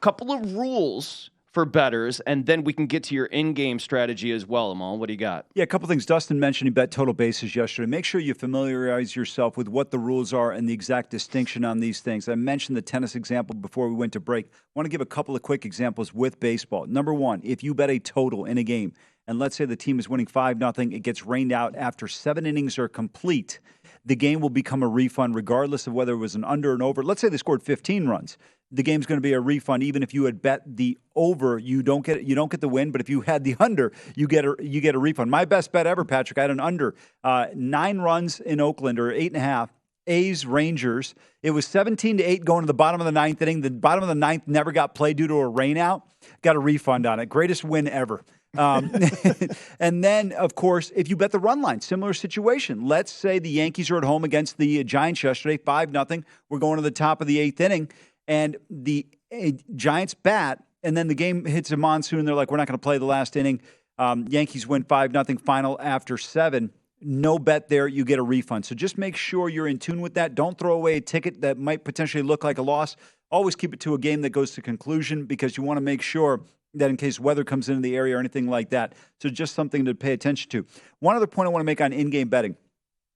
couple of rules for bettors, and then we can get to your in-game strategy as well, Amal. What do you got? Yeah, a couple things. Dustin mentioned he bet total bases yesterday. Make sure you familiarize yourself with what the rules are and the exact distinction on these things. I mentioned the tennis example before we went to break. I want to give a couple of quick examples with baseball. Number one, if you bet a total in a game, and let's say the team is winning 5-0, it gets rained out after 7 innings are complete, the game will become a refund regardless of whether it was an under and over. Let's say they scored 15 runs. The game's going to be a refund. Even if you had bet the over, you don't get the win. But if you had the under, you get a refund. My best bet ever, Patrick, I had an under 9 runs in Oakland, or 8.5. A's Rangers. It was 17-8 going to the bottom of the 9th inning. The bottom of the 9th never got played due to a rainout. Got a refund on it. Greatest win ever. And then, of course, if you bet the run line, similar situation. Let's say the Yankees are at home against the Giants yesterday, 5-0. We're going to the top of the 8th inning. And the Giants bat, and then the game hits a monsoon. They're like, we're not going to play the last inning. Yankees win 5-0 final after 7. No bet there. You get a refund. So just make sure you're in tune with that. Don't throw away a ticket that might potentially look like a loss. Always keep it to a game that goes to conclusion, because you want to make sure that in case weather comes into the area or anything like that. So just something to pay attention to. One other point I want to make on in-game betting.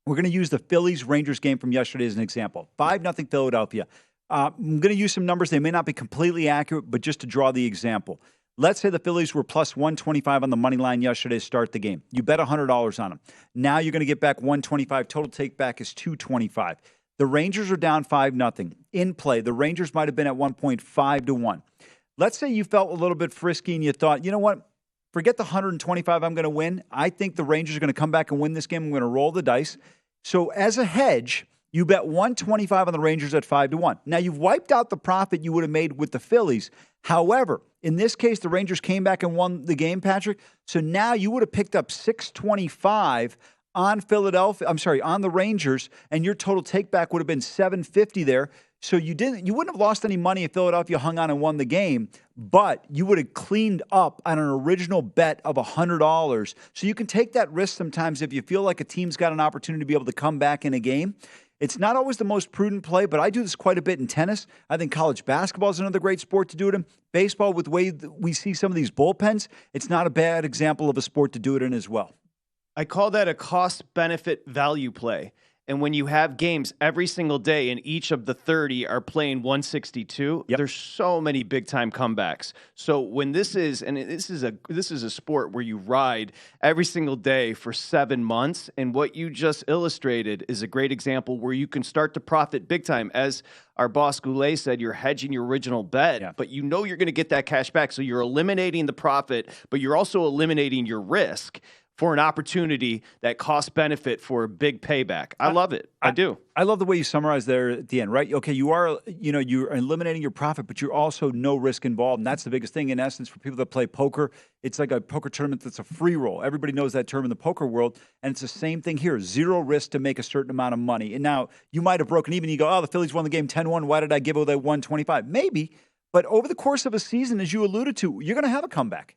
We're going to use the Phillies-Rangers game from yesterday as an example. 5-0 Philadelphia. I'm going to use some numbers. They may not be completely accurate, but just to draw the example. Let's say the Phillies were plus 125 on the money line yesterday to start the game. You bet $100 on them. Now you're going to get back 125. Total take back is 225. The Rangers are down 5-0. In play, the Rangers might have been at 1.5-1. Let's say you felt a little bit frisky and you thought, you know what? Forget the 125 I'm going to win. I think the Rangers are going to come back and win this game. I'm going to roll the dice. So as a hedge, you bet 125 on the Rangers at 5-1. Now, you've wiped out the profit you would have made with the Phillies. However, in this case, the Rangers came back and won the game, Patrick. So now you would have picked up 625 on on the Rangers, and your total take back would have been 750 there. So you wouldn't have lost any money if Philadelphia hung on and won the game, but you would have cleaned up on an original bet of $100. So you can take that risk sometimes if you feel like a team's got an opportunity to be able to come back in a game. It's not always the most prudent play, but I do this quite a bit in tennis. I think college basketball is another great sport to do it in. Baseball, with the way we see some of these bullpens, it's not a bad example of a sport to do it in as well. I call that a cost-benefit value play. And when you have games every single day and each of the 30 are playing 162, there's so many big-time comebacks. So when this is a sport where you ride every single day for 7 months, and what you just illustrated is a great example where you can start to profit big time. As our boss Goulet said, you're hedging your original bet, but you know you're going to get that cash back. So you're eliminating the profit, but you're also eliminating your risk for an opportunity that cost benefit for a big payback. I love it. I do. I love the way you summarized there at the end, right? Okay, you're eliminating your profit, but you're also no risk involved. And that's the biggest thing in essence for people that play poker. It's like a poker tournament that's a free roll. Everybody knows that term in the poker world. And it's the same thing here. 0 risk to make a certain amount of money. And now you might have broken even. You go, oh, the Phillies won the game 10-1. Why did I give away that 125? Maybe. But over the course of a season, as you alluded to, you're going to have a comeback.